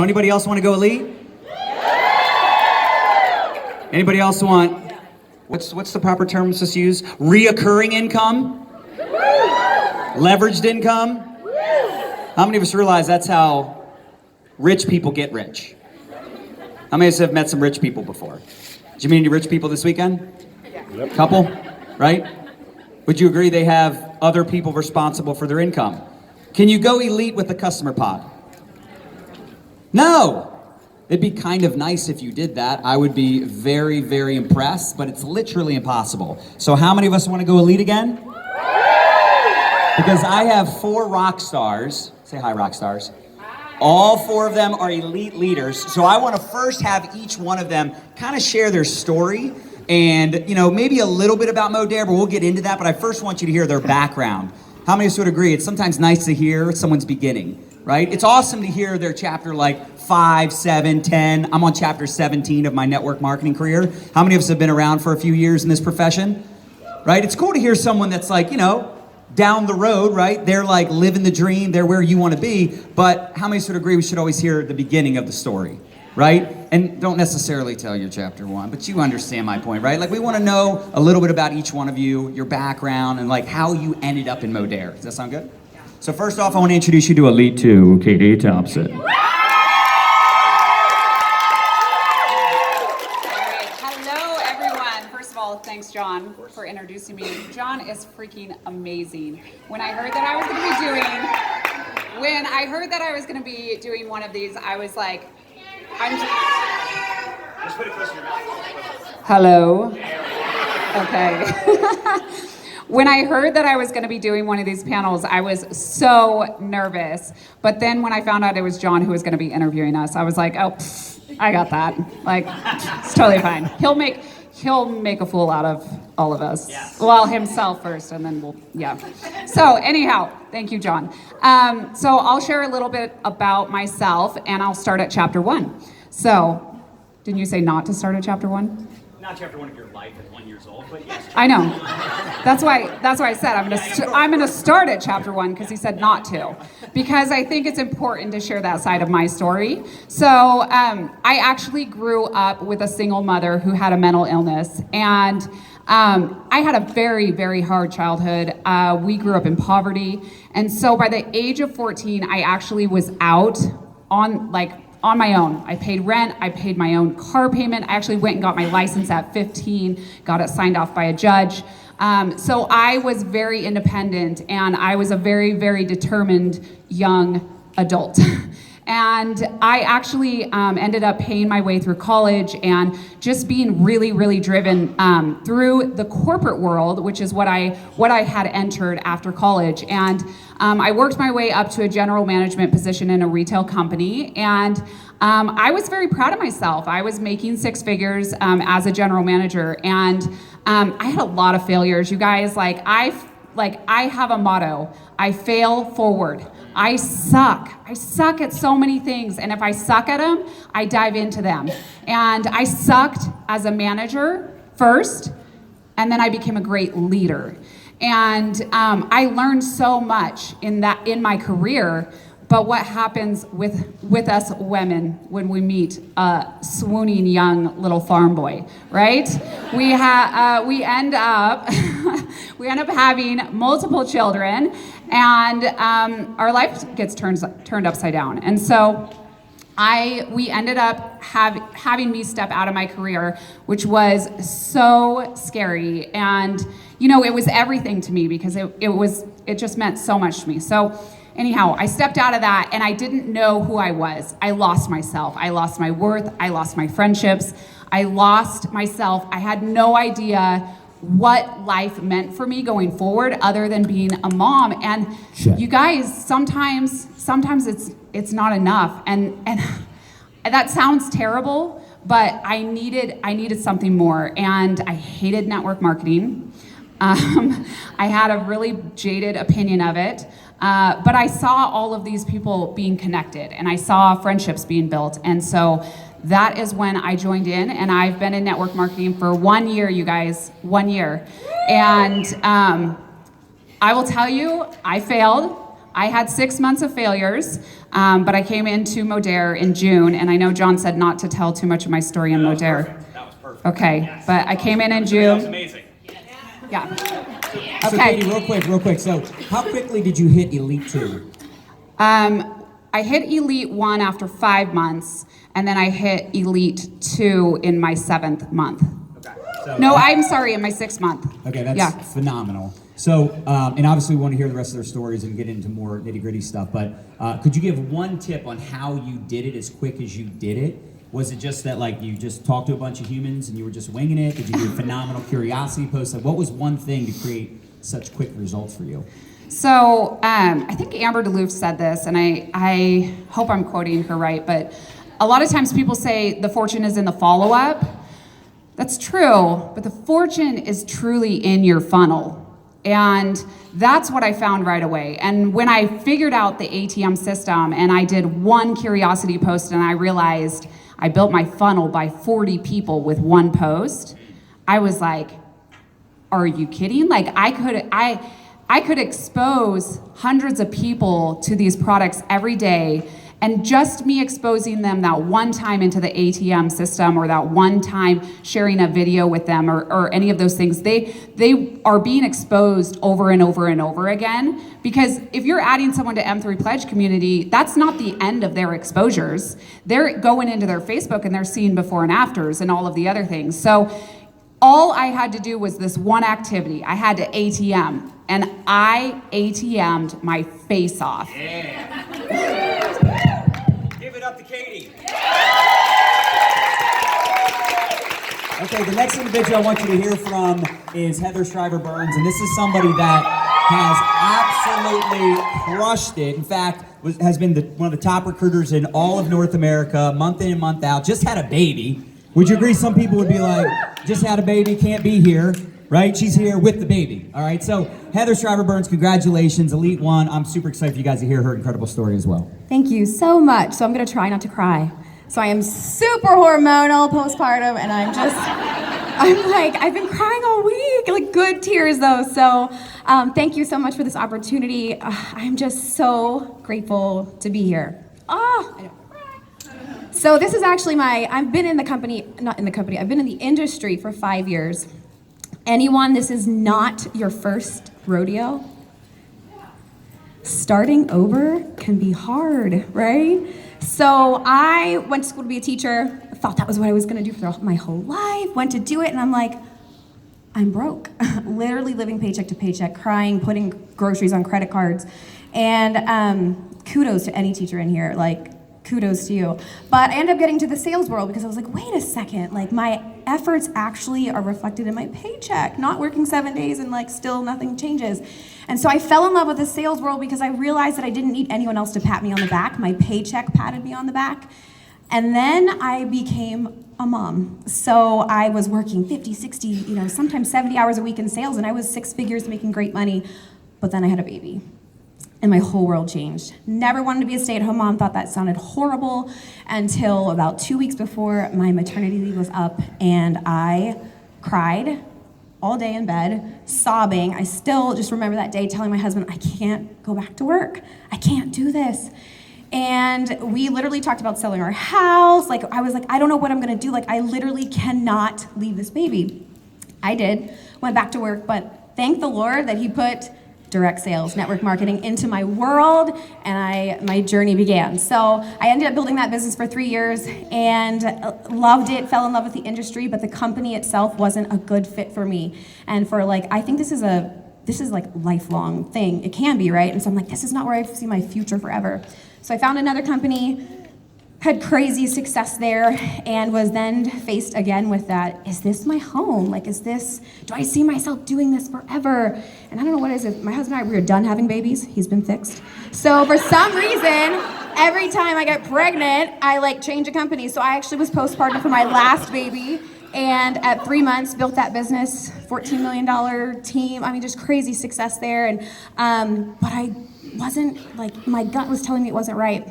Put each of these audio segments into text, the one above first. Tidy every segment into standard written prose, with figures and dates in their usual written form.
Anybody else want to go elite? Anybody else want, what's the proper terms to use? Reoccurring income? Leveraged income? How many of us realize that's how rich people get rich? How many of us have met some rich people before? Did you meet any rich people this weekend? Yep. Couple, right? Would you agree they have other people responsible for their income? Can you go elite with the customer pod? No. It'd be kind of nice if you did that. I would be very, very impressed, but it's literally impossible. So how many of us want to go elite again? Because I have 4 rock stars. Say hi, rock stars. All 4 of them are elite leaders. So I want to first have each one of them kind of share their story and, maybe a little bit about Modere, but we'll get into that. But I first want you to hear their background. How many of us would agree? It's sometimes nice to hear someone's beginning, right? It's awesome to hear their chapter like 5, 7, 10. I'm on chapter 17 of my network marketing career. How many of us have been around for a few years in this profession, right? It's cool to hear someone that's like, down the road, right? They're like living the dream. They're where you want to be. But how many of us would agree we should always hear the beginning of the story, right? And don't necessarily tell your chapter 1, but you understand my point, right? Like we want to know a little bit about each one of you, your background, and like how you ended up in Modere. Does that sound good? So first off, I want to introduce you to Elite 2, Katie Thompson. Thanks, John, for introducing me. John is freaking amazing. When I heard that I was going to be doing one of these, I was like, Just put it close to your mouth. Hello. Okay. When I heard that I was going to be doing one of these panels, I was so nervous. But then when I found out it was John who was going to be interviewing us, I was like, oh, I got that. Like, it's totally fine. He'll make a fool out of all of us. Yes. Well, himself first, and then So anyhow, thank you, John. So I'll share a little bit about myself, and I'll start at chapter 1. So, didn't you say not to start at chapter 1? Not chapter 1 of your life at 1 year old, but yes. I know. That's why I said I'm gonna start at chapter 1 because he said not to, because I think it's important to share that side of my story. So I actually grew up with a single mother who had a mental illness, and I had a very, very hard childhood. We grew up in poverty, and so by the age of 14, I actually was out on my own. I paid rent, I paid my own car payment. I actually went and got my license at 15, got it signed off by a judge. So I was very independent, and I was a very, very determined young adult. And I actually ended up paying my way through college and just being really, really driven through the corporate world, which is what I had entered after college. And I worked my way up to a general management position in a retail company, and I was very proud of myself. I was making 6 figures as a general manager, and I had a lot of failures. You guys, I have a motto: I fail forward. I suck at so many things, and if I suck at them, I dive into them. And I sucked as a manager first, and then I became a great leader. And I learned so much in my career. But what happens with us women when we meet a swooning young little farm boy, right? We end up having multiple children, and our life gets turned upside down. And so we ended up having me step out of my career, which was so scary. And it was everything to me because it just meant so much to me. So anyhow, I stepped out of that, and I didn't know who I was. I lost myself. I lost my worth. I lost my friendships. I lost myself. I had no idea what life meant for me going forward other than being a mom. And you guys, sometimes it's not enough. And that sounds terrible, but I needed something more. And I hated network marketing. I had a really jaded opinion of it. But I saw all of these people being connected, and I saw friendships being built. And so that is when I joined in, and I've been in network marketing for 1 year, you guys, 1 year. And I will tell you, I failed. I had 6 months of failures, but I came into Modere in June, and I know John said not to tell too much of my story in Modere. That was perfect. Okay, Yes. but I came in That June. was amazing. Yeah. So Okay. Katie, real quick. So how quickly did you hit Elite 2? I hit Elite 1 after 5 months, and then I hit Elite 2 in my 7th month. Okay. So, No, I'm sorry, in my 6th month. Okay, that's Yeah. phenomenal. So, and obviously we want to hear the rest of their stories and get into more nitty-gritty stuff, but could you give one tip on how you did it as quick as you did it? Was it just that like you just talked to a bunch of humans and you were just winging it? Did you do a phenomenal curiosity post? Like, what was one thing to create such quick results for you? So I think Amber DeLuve said this, and I hope I'm quoting her right, but a lot of times people say the fortune is in the follow-up. That's true, but the fortune is truly in your funnel. And that's what I found right away. And when I figured out the ATM system and I did one curiosity post and I realized I built my funnel by 40 people with one post, I was like, are you kidding? Like I could expose hundreds of people to these products every day, and just me exposing them that one time into the ATM system or that one time sharing a video with them or any of those things, they are being exposed over and over and over again. Because if you're adding someone to M3 Pledge community, that's not the end of their exposures. They're going into their Facebook and they're seeing before and afters and all of the other things. So all I had to do was this one activity. I had to ATM, and I ATM'd my face off. Yeah. Give it up to Katie. Okay, the next individual I want you to hear from is Heather Shriver Burns, and this is somebody that has absolutely crushed it. In fact, has been one of the top recruiters in all of North America, month in and month out. Just had a baby. Would you agree? Some people would be like, just had a baby, can't be here, right? She's here with the baby, all right? So Heather Shriver Burns, congratulations, Elite 1. I'm super excited for you guys to hear her incredible story as well. Thank you so much. So I'm gonna try not to cry. So I am super hormonal postpartum, and I've been crying all week, like good tears though. So thank you so much for this opportunity. I'm just so grateful to be here. I know. So this is actually I've been in the industry for 5 years. Anyone, this is not your first rodeo. Starting over can be hard, right? So I went to school to be a teacher, thought that was what I was gonna do for my whole life, went to do it, and I'm like, I'm broke. Literally living paycheck to paycheck, crying, putting groceries on credit cards. And kudos to any teacher in here, like, kudos to you. But I ended up getting to the sales world because I was like, wait a second, like my efforts actually are reflected in my paycheck, not working 7 days and like still nothing changes. And so I fell in love with the sales world because I realized that I didn't need anyone else to pat me on the back. My paycheck patted me on the back. And then I became a mom. So I was working 50, 60, sometimes 70 hours a week in sales, and I was 6 figures making great money. But then I had a baby. And my whole world changed. Never wanted to be a stay-at-home mom, thought that sounded horrible until about 2 weeks before my maternity leave was up, and I cried all day in bed, sobbing. I still just remember that day telling my husband, I can't go back to work. I can't do this. And we literally talked about selling our house. Like, I was like, I don't know what I'm gonna do. Like, I literally cannot leave this baby. I did, went back to work, but thank the Lord that he put direct sales, network marketing into my world, and my journey began. So I ended up building that business for 3 years and loved it, fell in love with the industry, but the company itself wasn't a good fit for me. And for I think this is like lifelong thing. It can be, right? And so I'm like, this is not where I see my future forever. So I found another company, had crazy success there, and was then faced again with that, is this my home? Like, do I see myself doing this forever? And I don't know what it is. My husband and I, we were done having babies. He's been fixed. So for some reason, every time I get pregnant, I change a company. So I actually was postpartum for my last baby, and at 3 months, built that business, $14 million team. I mean, just crazy success there. And but I wasn't, my gut was telling me it wasn't right.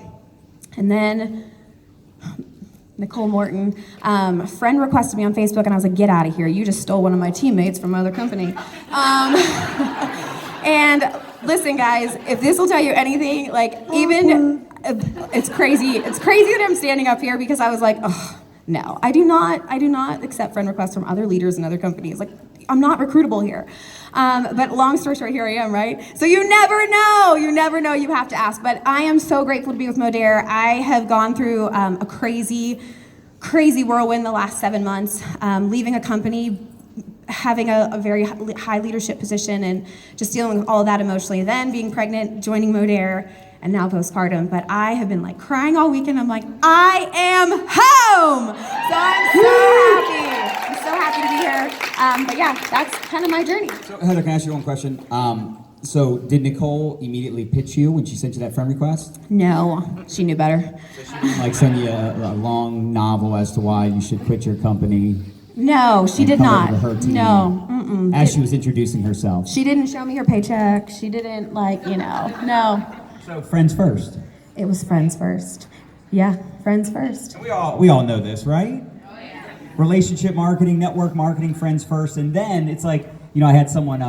And then Nicole Morton, a friend requested me on Facebook, and I was like, get out of here. You just stole one of my teammates from my other company. And Listen, guys, if this will tell you anything, like, even, it's crazy. It's crazy that I'm standing up here because I was like, oh, no, I do not accept friend requests from other leaders in other companies. Like, I'm not recruitable here. But long story short, here I am, right? So you never know, you have to ask. But I am so grateful to be with Modere. I have gone through a crazy whirlwind the last 7 months, leaving a company, having a very high leadership position, and just dealing with all of that emotionally. Then being pregnant, joining Modere, and now postpartum. But I have been like crying all weekend. I'm like, I am home! So I'm so happy to be here. But yeah, that's kind of my journey. So Heather, can I ask you one question? So did Nicole immediately pitch you when she sent you that friend request? No, she knew better. So she didn't like send you a long novel as to why you should quit your company? No, she did come not. over to her team No, as she was introducing herself. She didn't show me her paycheck. She didn't no. So friends first. It was friends first. Yeah, friends first. We all know this, right? Oh, yeah. Relationship marketing, network marketing, friends first, and then it's like, I had someone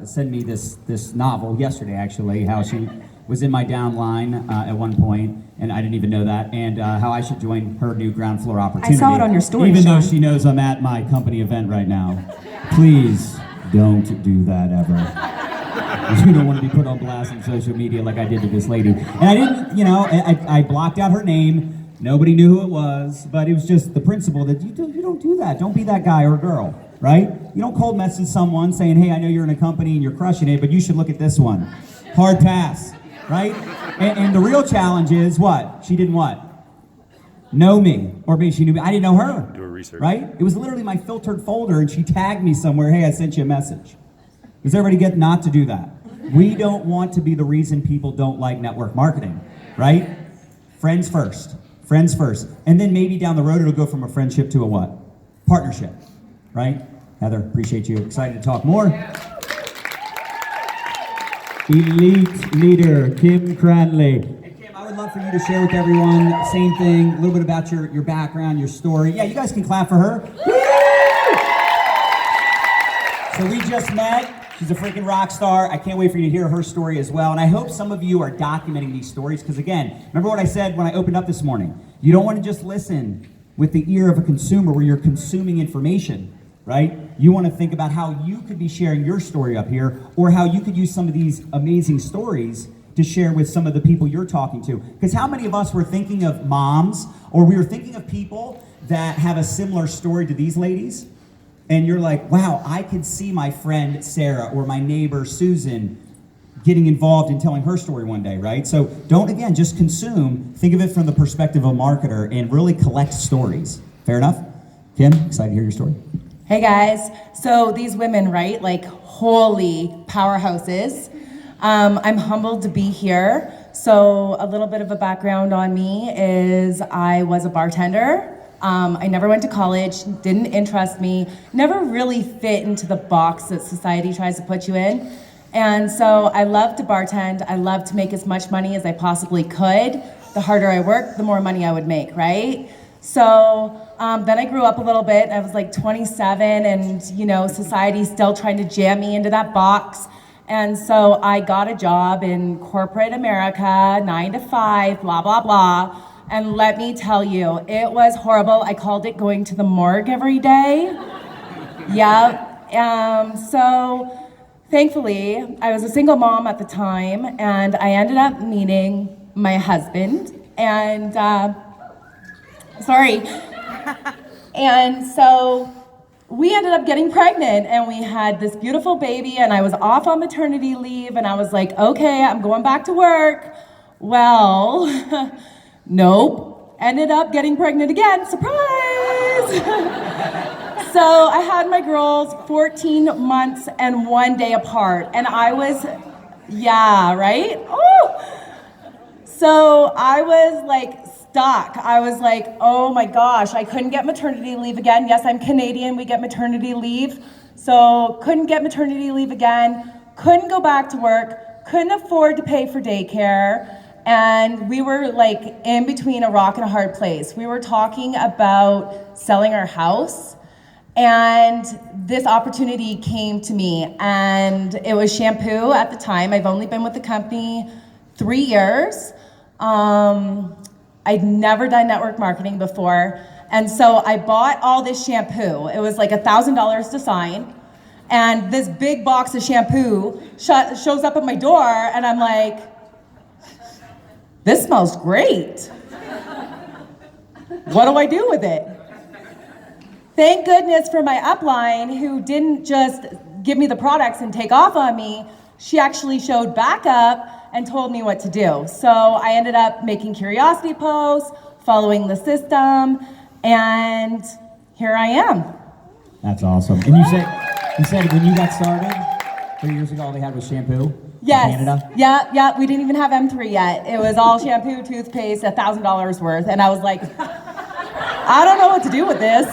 send me this novel yesterday, actually, how she was in my downline at one point, and I didn't even know that, and how I should join her new ground floor opportunity. I saw it on your story, even Sean. though she knows I'm at my company event right now. Please don't do that ever. You don't want to be put on blast on social media like I did to this lady. And I didn't, I blocked out her name. Nobody knew who it was, but it was just the principle that you don't do that. Don't be that guy or girl, right? You don't cold message someone saying, hey, I know you're in a company and you're crushing it, but you should look at this one. Hard pass, right? And the real challenge is what? She didn't what? Know me. Or maybe she knew me. I didn't know her. Do her research. Right? It was literally my filtered folder, and she tagged me somewhere, hey, I sent you a message. Does everybody get not to do that? We don't want to be the reason people don't like network marketing, right? Friends first. Friends first. And then maybe down the road it'll go from a friendship to a what? Partnership, right? Heather, appreciate you. Excited to talk more. Elite leader, Kim Cranley. Hey, Kim, I would love for you to share with everyone, same thing, a little bit about your background, your story. Yeah, you guys can clap for her. So we just met. She's a freaking rock star. I can't wait for you to hear her story as well. And I hope some of you are documenting these stories because, again, remember what I said when I opened up this morning? You don't want to just listen with the ear of a consumer where you're consuming information, right? You want to think about how you could be sharing your story up here or how you could use some of these amazing stories to share with some of the people you're talking to. Because how many of us were thinking of moms or we were thinking of people that have a similar story to these ladies? And you're like, wow, I could see my friend Sarah or my neighbor Susan getting involved in telling her story one day, right? So don't, again, just consume. Think of it from the perspective of a marketer and really collect stories. Fair enough? Kim, excited to hear your story. Hey guys, so these women, right, like holy powerhouses. I'm humbled to be here. So a little bit of a background on me is I was a bartender. I never went to college, didn't interest me, never really fit into the box that society tries to put you in. And so I loved to bartend. I loved to make as much money as I possibly could. The harder I worked, the more money I would make, right? So then I grew up a little bit. I was like 27 and, society's still trying to jam me into that box. And so I got a job in corporate America, 9 to 5, blah, blah, blah. And let me tell you, it was horrible. I called it going to the morgue every day. Yeah. So thankfully, I was a single mom at the time, and I ended up meeting my husband. And and so we ended up getting pregnant, and we had this beautiful baby, and I was off on maternity leave, and I was like, okay, I'm going back to work. Well, nope. Ended up getting pregnant again. Surprise! So I had my girls 14 months and 1 day apart. And I was, yeah, right? Oh! So I was like stuck. I was like, oh my gosh, I couldn't get maternity leave again. Yes, I'm Canadian, we get maternity leave. So couldn't get maternity leave again. Couldn't go back to work. Couldn't afford to pay for daycare. And we were like in between a rock and a hard place. We were talking about selling our house. And this opportunity came to me, and it was shampoo at the time. I've only been with the company 3 years. I'd never done network marketing before. And so I bought all this shampoo. It was like $1,000 to sign. And this big box of shampoo shows up at my door, and I'm like, this smells great. What do I do with it? Thank goodness for my upline, who didn't just give me the products and take off on me. She actually showed back up and told me what to do. So I ended up making curiosity posts, following the system, and here I am. That's awesome. And you said when you got started 3 years ago, all they had was shampoo? Yes. In Canada? Yeah. We didn't even have M3 yet. It was all shampoo, toothpaste, $1,000 worth. And I was like, I don't know what to do with this.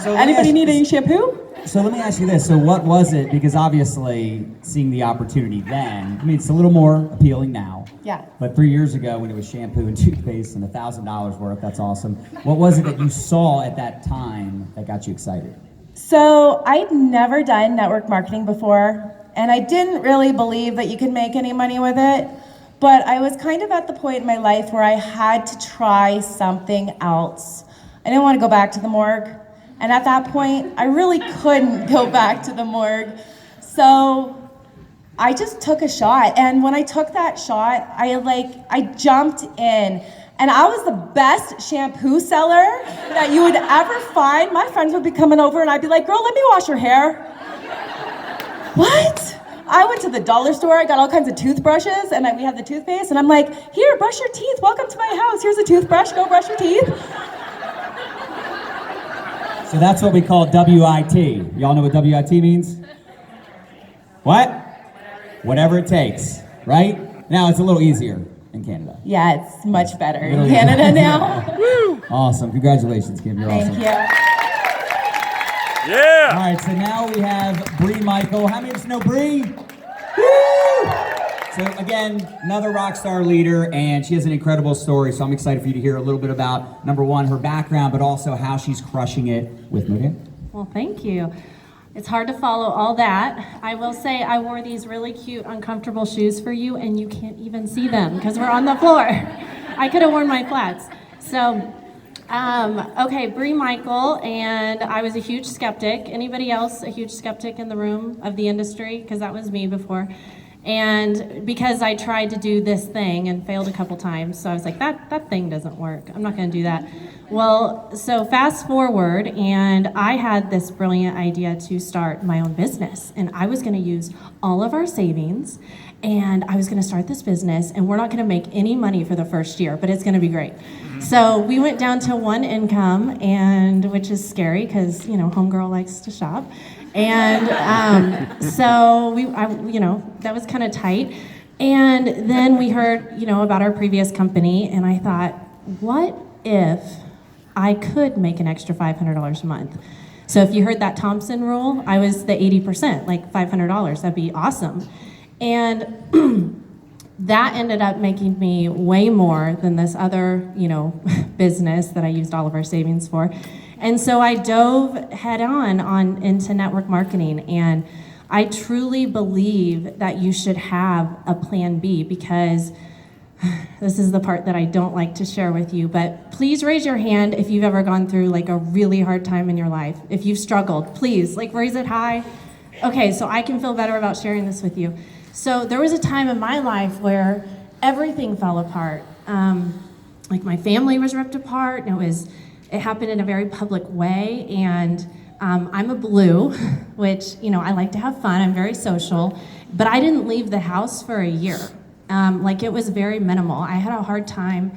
So Anybody need any shampoo? So let me ask you this. So what was it? Because obviously seeing the opportunity then, I mean, it's a little more appealing now. Yeah. But 3 years ago when it was shampoo and toothpaste and $1,000 worth, that's awesome. What was it that you saw at that time that got you excited? So I'd never done network marketing before, and I didn't really believe that you could make any money with it. But I was kind of at the point in my life where I had to try something else. I didn't want to go back to the morgue. And at that point, I really couldn't go back to the morgue. So I just took a shot. And when I took that shot, I jumped in. And I was the best shampoo seller that you would ever find. My friends would be coming over and I'd be like, girl, let me wash your hair. What? I went to the dollar store, I got all kinds of toothbrushes, and we had the toothpaste, and I'm like, here, brush your teeth, welcome to my house, here's a toothbrush, go brush your teeth. So that's what we call WIT. Y'all know what WIT means? What? Whatever it takes, right? Now it's a little easier in Canada. Yeah, it's much better in Canada now. Awesome, congratulations, Kim, you're awesome. Thank you. Yeah! All right, so now we have Bree Michael. How many of us know Bree? Woo! So again, another rock star leader, and she has an incredible story, so I'm excited for you to hear a little bit about, number one, her background, but also how she's crushing it with Moody. Well, thank you. It's hard to follow all that. I will say I wore these really cute, uncomfortable shoes for you, and you can't even see them because we're on the floor. I could have worn my flats. So, okay, Bree Michael, and I was a huge skeptic. Anybody else a huge skeptic in the room of the industry? Because that was me before. And because I tried to do this thing and failed a couple times, so I was like, that thing doesn't work. I'm not gonna do that. Well, so fast forward, and I had this brilliant idea to start my own business. And I was gonna use all of our savings, and I was gonna start this business, and we're not gonna make any money for the first year, but it's gonna be great. So we went down to one income, and which is scary, because, homegirl likes to shop. And so that was kind of tight. And then we heard, about our previous company, and I thought, what if I could make an extra $500 a month? So if you heard that Thompson rule, I was the 80%, like $500, that'd be awesome. And that ended up making me way more than this other, business that I used all of our savings for. And so I dove head on into network marketing, and I truly believe that you should have a plan B, because this is the part that I don't like to share with you, but please raise your hand if you've ever gone through like a really hard time in your life. If you've struggled, please, raise it high. Okay, so I can feel better about sharing this with you. So there was a time in my life where everything fell apart. Like my family was ripped apart, and it happened in a very public way, and I'm a blue, which, I like to have fun, I'm very social, but I didn't leave the house for a year. It was very minimal. I had a hard time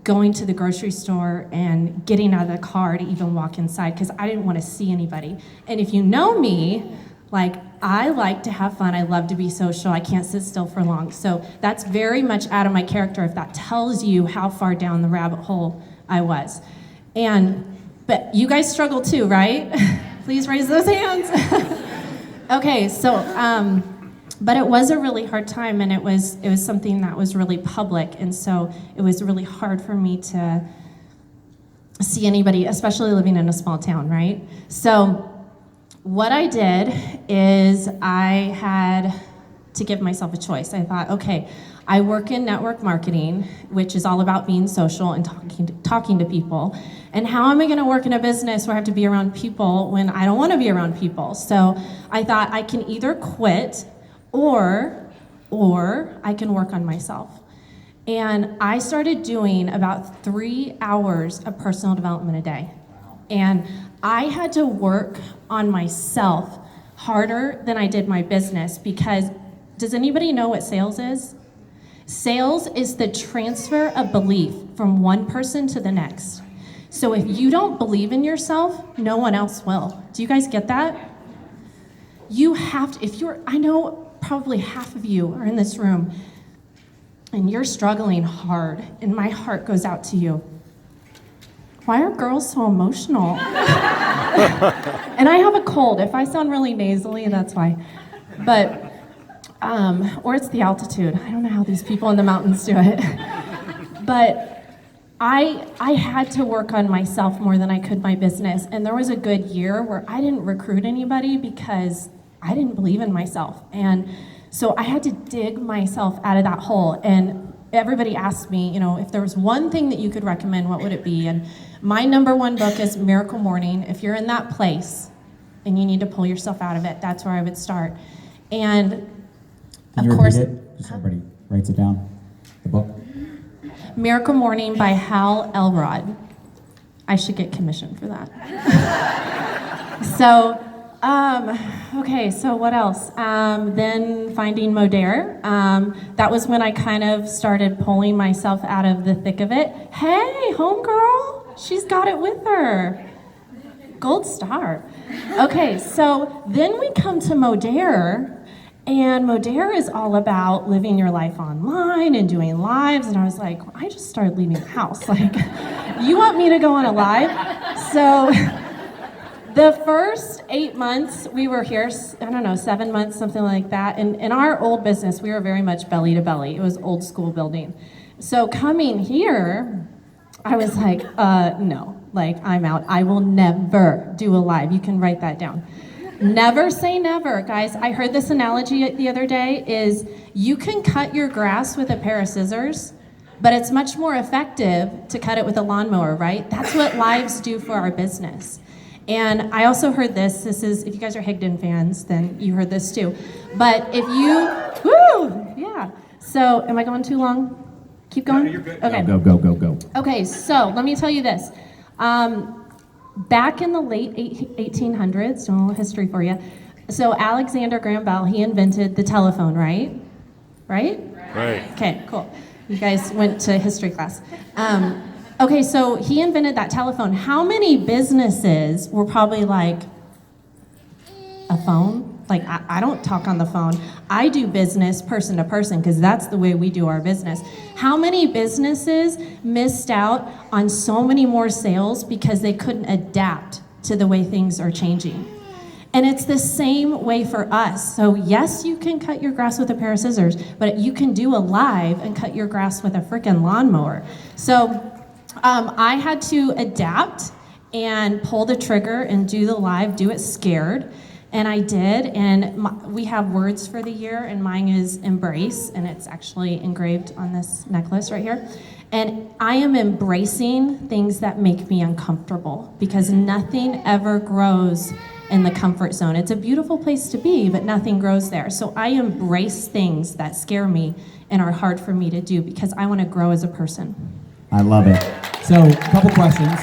going to the grocery store and getting out of the car to even walk inside, because I didn't want to see anybody. And if you know me, I like to have fun, I love to be social, I can't sit still for long. So that's very much out of my character, if that tells you how far down the rabbit hole I was. But you guys struggle too, right? Please raise those hands. Okay, so, but it was a really hard time, and it was something that was really public, and so it was really hard for me to see anybody, especially living in a small town, right? So what I did is I had to give myself a choice. I thought, okay, I work in network marketing, which is all about being social and talking to people. And how am I gonna work in a business where I have to be around people when I don't wanna be around people? So I thought I can either quit or I can work on myself. And I started doing about 3 hours of personal development a day. And I had to work on myself harder than I did my business because, does anybody know what sales is? Sales is the transfer of belief from one person to the next. So if you don't believe in yourself, no one else will. Do you guys get that? You have to, I know probably half of you are in this room and you're struggling hard, and my heart goes out to you. Why are girls so emotional? And I have a cold. If I sound really nasally, that's why. But, or it's the altitude. I don't know how these people in the mountains do it. But I had to work on myself more than I could my business. And there was a good year where I didn't recruit anybody because I didn't believe in myself. And so I had to dig myself out of that hole. And everybody asked me, if there was one thing that you could recommend, what would it be? And my number one book is Miracle Morning. If you're in that place and you need to pull yourself out of it, that's where I would start. And Can you repeat it? Just so everybody writes it down. The book. Miracle Morning by Hal Elrod. I should get commission for that. So, okay, so what else? Then finding Modere. That was when I kind of started pulling myself out of the thick of it. Hey, homegirl, she's got it with her. Gold star. Okay, so then we come to Modere, and Modere is all about living your life online and doing lives, and I was like, I just started leaving the house. Like, you want me to go on a live? So the first 8 months we were here, 7 months, something like that. And in our old business, we were very much belly to belly. It was old school building. So coming here, I was like, no, like I'm out. I will never do a live. You can write that down. Never say never, guys. I heard this analogy the other day is you can cut your grass with a pair of scissors, but it's much more effective to cut it with a lawnmower, right? That's what lives do for our business. And I also heard this is, if you guys are Higdon fans, then you heard this too. But if you, yeah. So, am I going too long? Keep going? No, you're good. Okay. Go. Okay, so let me tell you this. Back in the late 1800s, a little history for you. So Alexander Graham Bell, he invented the telephone, right? Right? Okay, cool. You guys went to history class. Okay, so he invented that telephone. How many businesses were probably like, a phone? Like, I don't talk on the phone. I do business person to person because that's the way we do our business. How many businesses missed out on so many more sales because they couldn't adapt to the way things are changing? And it's the same way for us. So yes, you can cut your grass with a pair of scissors, but you can do a live and cut your grass with a freaking lawnmower. So I had to adapt and pull the trigger and do the live, do it scared. And I did, and we have words for the year, and mine is embrace, and it's actually engraved on this necklace right here. And I am embracing things that make me uncomfortable because nothing ever grows in the comfort zone. It's a beautiful place to be, but nothing grows there. So I embrace things that scare me and are hard for me to do because I want to grow as a person. I love it. So, a couple questions.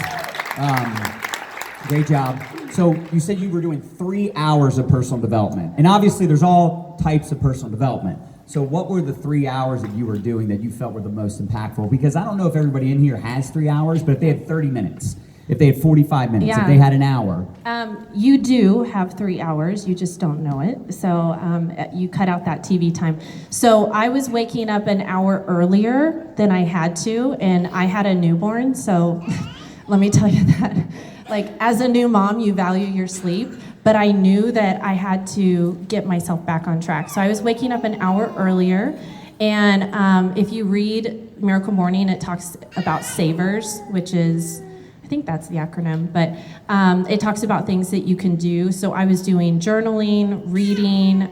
Great job. So, you said you were doing 3 hours of personal development. And obviously, there's all types of personal development. So, what were the 3 hours that you were doing that you felt were the most impactful? Because I don't know if everybody in here has 3 hours, but if they had 30 minutes, if they had 45 minutes, if they had an hour. You do have 3 hours, you just don't know it. So you cut out that TV time. So I was waking up an hour earlier than I had to, and I had a newborn, so let me tell you that. Like, as a new mom, you value your sleep, but I knew that I had to get myself back on track. So I was waking up an hour earlier, and if you read Miracle Morning, it talks about savers, which is, I think that's the acronym, but it talks about things that you can do. So I was doing journaling, reading,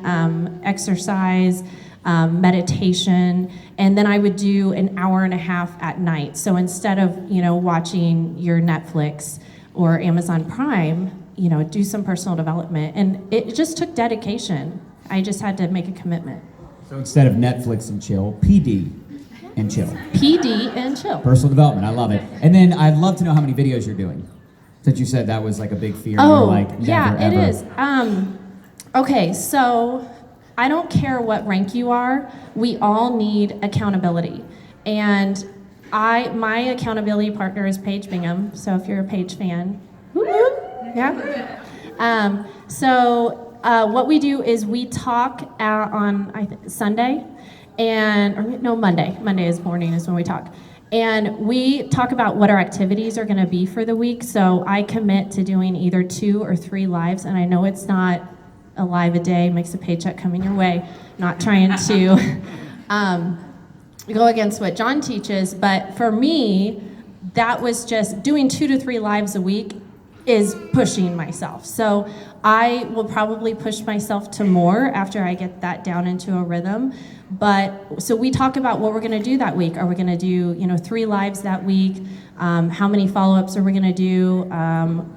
exercise, meditation, and then I would do an hour and a half at night. So instead of, watching your Netflix or Amazon Prime, do some personal development. And it just took dedication. I just had to make a commitment. So instead of Netflix and chill, PD and chill. PD and chill. Personal development, I love it. And then I'd love to know how many videos you're doing. Since you said that was like a big fear. Oh, you're like, yeah, never, it ever. is. Okay, so I don't care what rank you are. We all need accountability. And my accountability partner is Paige Bingham. So if you're a Paige fan, woo-hoo, yeah. What we do is we talk on Sunday, Monday. Monday morning is when we talk. And we talk about what our activities are going to be for the week. So I commit to doing either 2 or 3 lives. And I know it's not a live a day, makes a paycheck coming your way. Not trying to go against what John teaches. But for me, that was just doing 2 to 3 lives a week is pushing myself. So I will probably push myself to more after I get that down into a rhythm. But so we talk about what we're going to do that week. Are we going to do 3 lives that week? How many follow-ups are we going to do?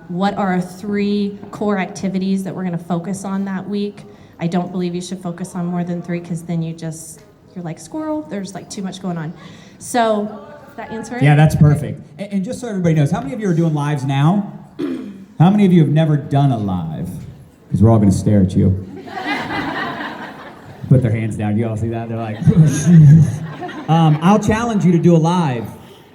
What are our 3 core activities that we're going to focus on that week? I don't believe you should focus on more than 3 because then you're like squirrel. There's like too much going on. So does that answer it? Yeah, that's perfect. And just so everybody knows, how many of you are doing lives now? How many of you have never done a live? Because we're all going to stare at you. Put their hands down. You all see that? They're like, I'll challenge you to do a live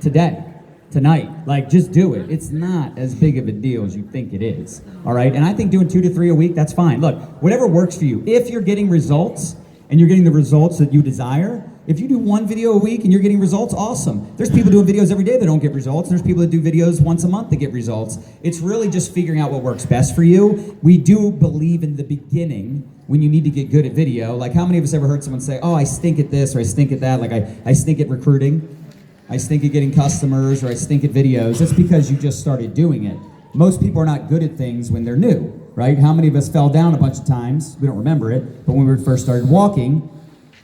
tonight. Like, just do it. It's not as big of a deal as you think it is. All right? And I think doing 2 to 3 a week, that's fine. Look, whatever works for you. If you're getting results, and you're getting the results that you desire, if you do 1 video a week and you're getting results, awesome. There's people doing videos every day that don't get results. There's people that do videos once a month that get results. It's really just figuring out what works best for you. We do believe in the beginning when you need to get good at video. Like, how many of us ever heard someone say, oh, I stink at this or I stink at that? Like, I stink at recruiting. I stink at getting customers, or I stink at videos. That's because you just started doing it. Most people are not good at things when they're new, right? How many of us fell down a bunch of times? We don't remember it, but when we first started walking,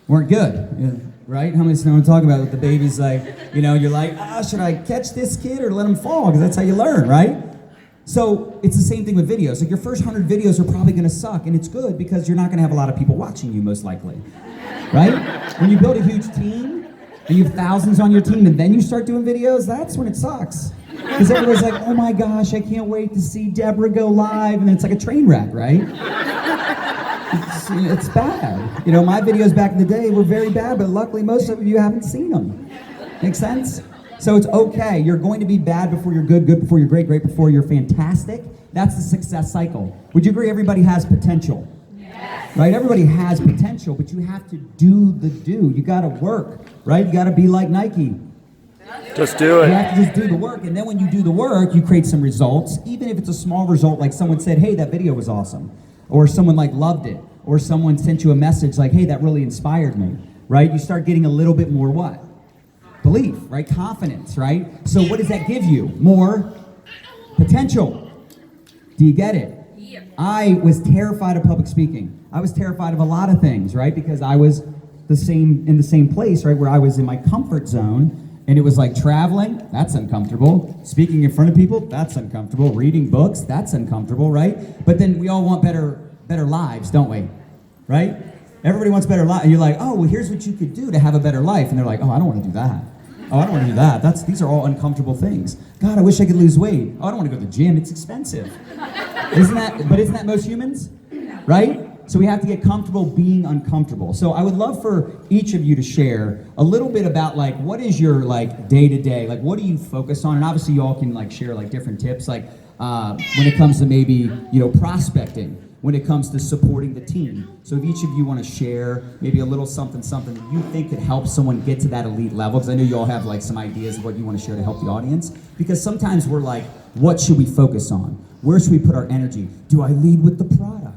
weren't good, right? How many know what I'm talking about with the babies? Like, you're like, should I catch this kid or let him fall? Because that's how you learn, right? So it's the same thing with videos. Like, your first 100 videos are probably going to suck, and it's good because you're not going to have a lot of people watching you, most likely, right? When you build a huge team and you have thousands on your team, and then you start doing videos, that's when it sucks. Because everybody's like, oh my gosh, I can't wait to see Deborah go live, and then it's like a train wreck, right? It's bad. My videos back in the day were very bad, but luckily most of you haven't seen them. Make sense? So it's okay. You're going to be bad before you're good, good before you're great, great before you're fantastic. That's the success cycle. Would you agree everybody has potential? Yes. Right? Everybody has potential, but you have to do the do. You got to work, right? You got to be like Nike. Just do it. You have to just do the work, and then when you do the work, you create some results, even if it's a small result, like someone said, hey, that video was awesome, or someone loved it, or someone sent you a message like, hey, that really inspired me, right? You start getting a little bit more what? Belief, right? Confidence, right? So what does that give you? More potential. Do you get it? Yeah. I was terrified of public speaking. I was terrified of a lot of things, right? Because I was in the same place, right, where I was in my comfort zone. And it was like traveling, that's uncomfortable. Speaking in front of people, that's uncomfortable. Reading books, that's uncomfortable, right? But then we all want better lives, don't we? Right? Everybody wants better life. And you're like, oh, well, here's what you could do to have a better life. And they're like, oh, I don't want to do that. Oh, I don't want to do that. These are all uncomfortable things. God, I wish I could lose weight. Oh, I don't want to go to the gym. It's expensive. Isn't that most humans? Right? So we have to get comfortable being uncomfortable. So I would love for each of you to share a little bit about what is your day-to-day, what do you focus on? And obviously you all can share different tips, when it comes to maybe, prospecting, when it comes to supporting the team. So if each of you want to share maybe a little something that you think could help someone get to that elite level, because I know you all have some ideas of what you want to share to help the audience, because sometimes we're what should we focus on? Where should we put our energy? Do I lead with the product?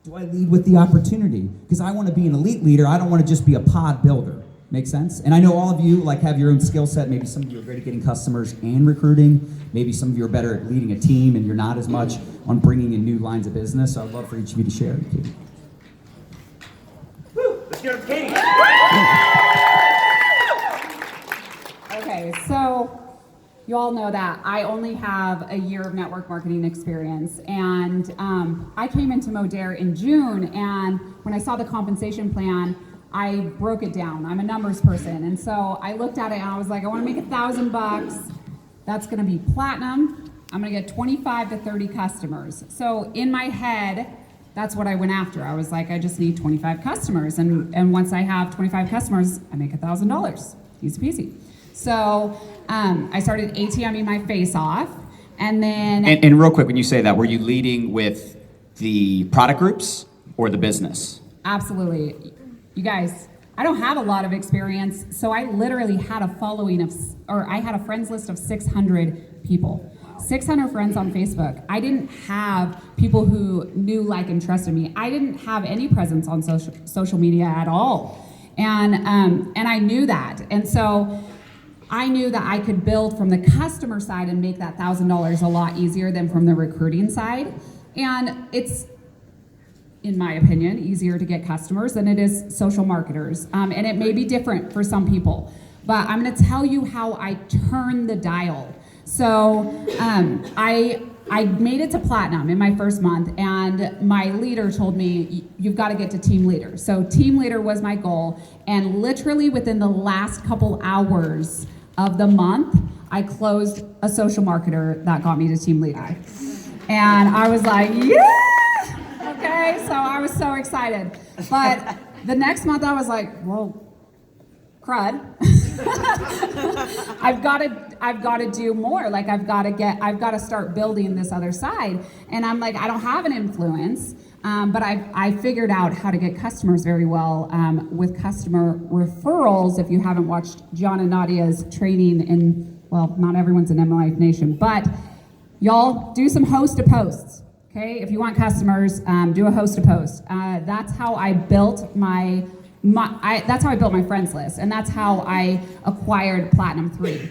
Do I lead with the opportunity? Because I want to be an elite leader. I don't want to just be a pod builder. Make sense? And I know all of you like have your own skill set. Maybe some of you are great at getting customers and recruiting. Maybe some of you are better at leading a team and you're not as much on bringing in new lines of business. So I'd love for each of you to share. Katie. Let's get her, Katie. Okay, so you all know that I only have a year of network marketing experience, and I came into Modere in June, and when I saw the compensation plan, I broke it down. I'm a numbers person, and so I looked at it and I was like, I want to make $1,000. That's going to be platinum. I'm going to get 25 to 30 customers. So in my head, that's what I went after. I was like, I just need 25 customers, and once I have 25 customers, I make $1,000. Easy peasy. So I started ATMing my face off, and then... And real quick, when you say that, were you leading with the product groups or the business? Absolutely. You guys, I don't have a lot of experience, so I literally had a following of, or I had a friends list of 600 people. 600 friends on Facebook. I didn't have people who knew, like, and trusted me. I didn't have any presence on social media at all. And I knew that. And so I knew that I could build from the customer side and make that $1,000 a lot easier than from the recruiting side. And it's, in my opinion, easier to get customers than it is social marketers. And it may be different for some people, but I'm gonna tell you how I turn the dial. So I made it to platinum in my first month, and my leader told me, you've got to get to team leader. So team leader was my goal, and literally within the last couple hours of the month, I closed a social marketer that got me to team leader. And I was like, yeah! Okay, so I was so excited. But the next month I was like, well, crud. I've got to do more. Like I've got to start building this other side. And I'm like, I don't have an influence, but I figured out how to get customers very well with customer referrals. If you haven't watched John and Nadia's training in, well, not everyone's in MLife Nation, but y'all do some host to posts. Okay, if you want customers, do a host to post. That's how I built that's how I built my friends list, and that's how I acquired Platinum 3.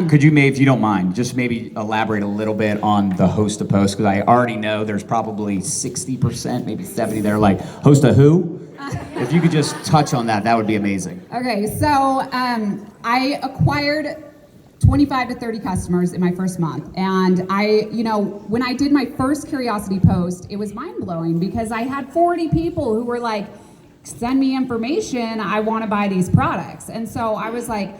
Could you maybe, if you don't mind, just maybe elaborate a little bit on the host to post? Because I already know there's probably 60%, maybe 70% that are like, host to who? If you could just touch on that, that would be amazing. Okay, so I acquired 25 to 30 customers in my first month. And when I did my first curiosity post, it was mind-blowing because I had 40 people who were like, send me information, I want to buy these products. And so I was like,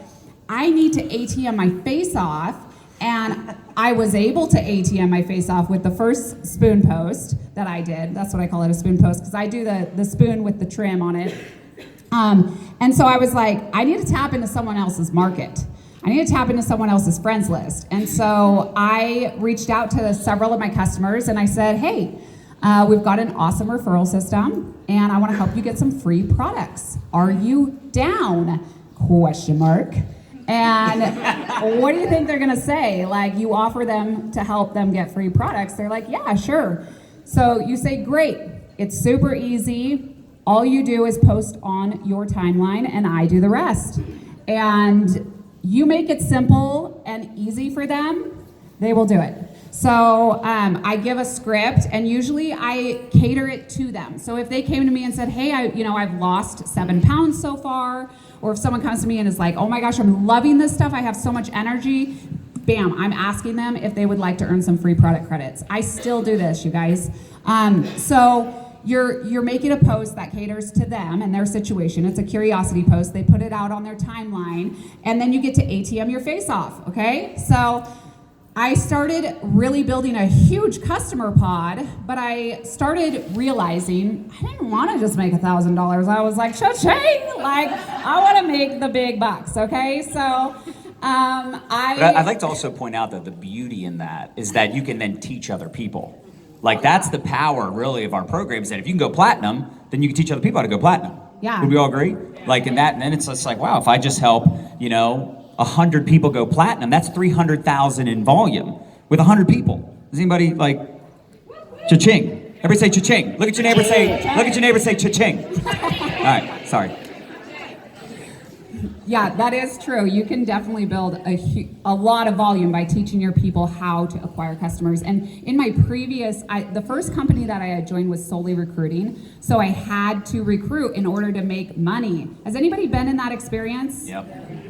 I need to ATM my face off. And I was able to ATM my face off with the first spoon post that I did. That's what I call it, a spoon post, because I do the spoon with the trim on it. And so I was like, I need to tap into someone else's market. I need to tap into someone else's friends list. And so I reached out to several of my customers and I said, hey, we've got an awesome referral system and I want to help you get some free products. Are you down? Question mark. And what do you think they're gonna say? Like, you offer them to help them get free products. They're like, yeah, sure. So you say, great, it's super easy. All you do is post on your timeline and I do the rest. And you make it simple and easy for them, they will do it. So I give a script and usually I cater it to them. So if they came to me and said, hey, I've lost 7 pounds so far, or if someone comes to me and is like, oh my gosh, I'm loving this stuff, I have so much energy, bam, I'm asking them if they would like to earn some free product credits. I still do this, you guys. So you're making a post that caters to them and their situation. It's a curiosity post. They put it out on their timeline, and then you get to ATM your face off, okay? So I started really building a huge customer pod, but I started realizing I didn't want to just make $1,000. I was like, cha-ching! Like, I want to make the big bucks, okay? So I'd like to also point out that the beauty in that is that you can then teach other people. Like, that's the power, really, of our program, is that if you can go platinum, then you can teach other people how to go platinum. Yeah. Would we all agree? Like, in that, and then it's just like, wow, if I just help, 100 people go platinum, that's 300,000 in volume with 100 people. Does anybody, like, cha-ching? Everybody say cha-ching. Look at your neighbor, say cha-ching. All right, sorry. Yeah, that is true. You can definitely build a lot of volume by teaching your people how to acquire customers. And in my previous, the first company that I had joined was solely recruiting. So I had to recruit in order to make money. Has anybody been in that experience? Yep.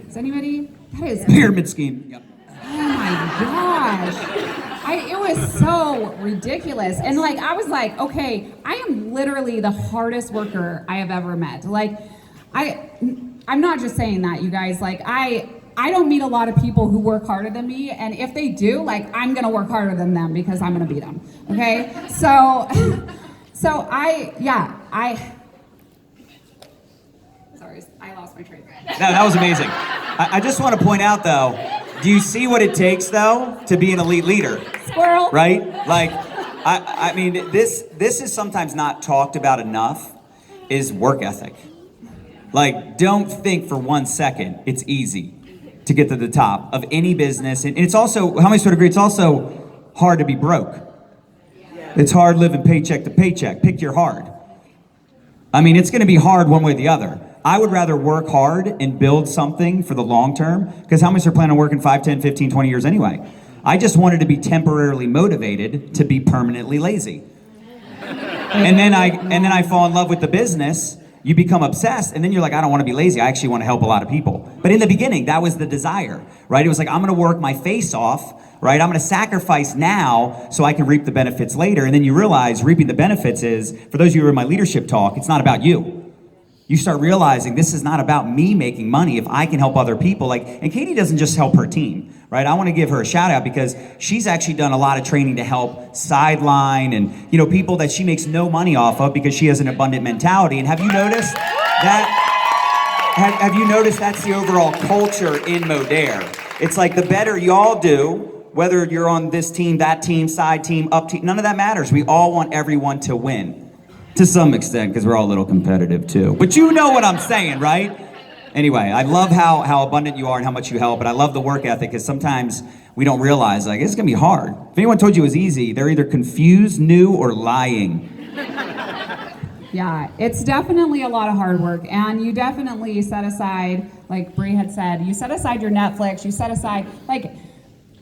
Has anybody? That is Pyramid scheme. Yep. Oh my gosh. It was so ridiculous. And like, I was like, okay, I am literally the hardest worker I have ever met. Like, I'm not just saying that, you guys. Like, I don't meet a lot of people who work harder than me. And if they do, like, I'm going to work harder than them because I'm going to beat them. Okay? So sorry, I lost my train of thought. That was amazing. I just want to point out, though, do you see what it takes, though, to be an elite leader? Squirrel. Right? Like, I mean, this is sometimes not talked about enough, is work ethic. Like, don't think for 1 second it's easy to get to the top of any business. And it's also, how many sort of agree, it's also hard to be broke. It's hard living paycheck to paycheck. Pick your hard. I mean, it's going to be hard one way or the other. I would rather work hard and build something for the long term, because how many are planning on working 5, 10, 15, 20 years anyway? I just wanted to be temporarily motivated to be permanently lazy. And then I fall in love with the business. You become obsessed, and then you're like, I don't want to be lazy. I actually want to help a lot of people. But in the beginning, that was the desire, right? It was like, I'm going to work my face off, right? I'm going to sacrifice now so I can reap the benefits later. And then you realize reaping the benefits is, for those of you who are in my leadership talk, it's not about you. You start realizing this is not about me making money if I can help other people. Like, and Katie doesn't just help her team, right? I want to give her a shout out because she's actually done a lot of training to help sideline and, you know, people that she makes no money off of because she has an abundant mentality. And have you noticed that? Have you noticed that's the overall culture in Modere? It's like the better y'all do, whether you're on this team, that team, side team, up team, none of that matters. We all want everyone to win. To some extent, because we're all a little competitive too. But you know what I'm saying, right? Anyway, I love how abundant you are and how much you help, but I love the work ethic, because sometimes we don't realize, like, it's gonna be hard. If anyone told you it was easy, they're either confused, new, or lying. Yeah, it's definitely a lot of hard work, and you definitely set aside, like Bree had said, you set aside your Netflix, you set aside, like,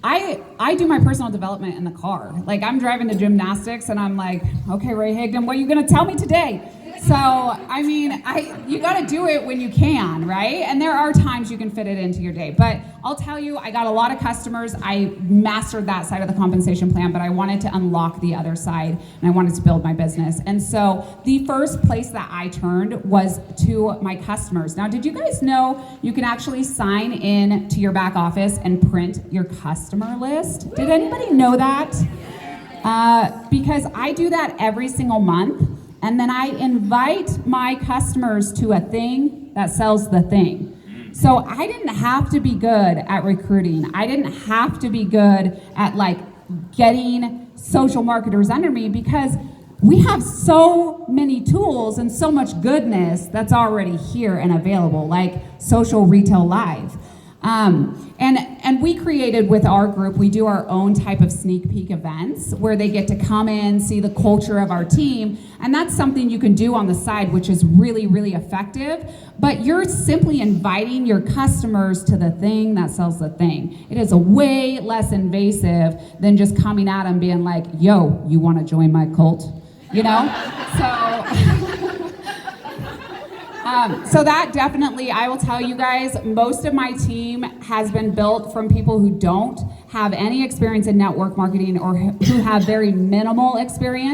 I do my personal development in the car. Like, I'm driving to gymnastics and I'm like, okay, Ray Higdon, what are you gonna tell me today? So, I mean, you gotta do it when you can, right? And there are times you can fit it into your day. But I'll tell you, I got a lot of customers. I mastered that side of the compensation plan, but I wanted to unlock the other side, and I wanted to build my business. And so the first place that I turned was to my customers. Now, did you guys know you can actually sign in to your back office and print your customer list? Did anybody know that? Because I do that every single month. And then I invite my customers to a thing that sells the thing. So I didn't have to be good at recruiting. I didn't have to be good at like getting social marketers under me, because we have so many tools and so much goodness that's already here and available, like Social Retail Live. And we created with our group, we do our own type of sneak peek events where they get to come in, see the culture of our team. And that's something you can do on the side, which is really, really effective. But you're simply inviting your customers to the thing that sells the thing. It is a way less invasive than just coming at them being like, yo, you want to join my cult? You know? So that definitely, I will tell you guys, most of my team has been built from people who don't have any experience in network marketing or who have very minimal experience.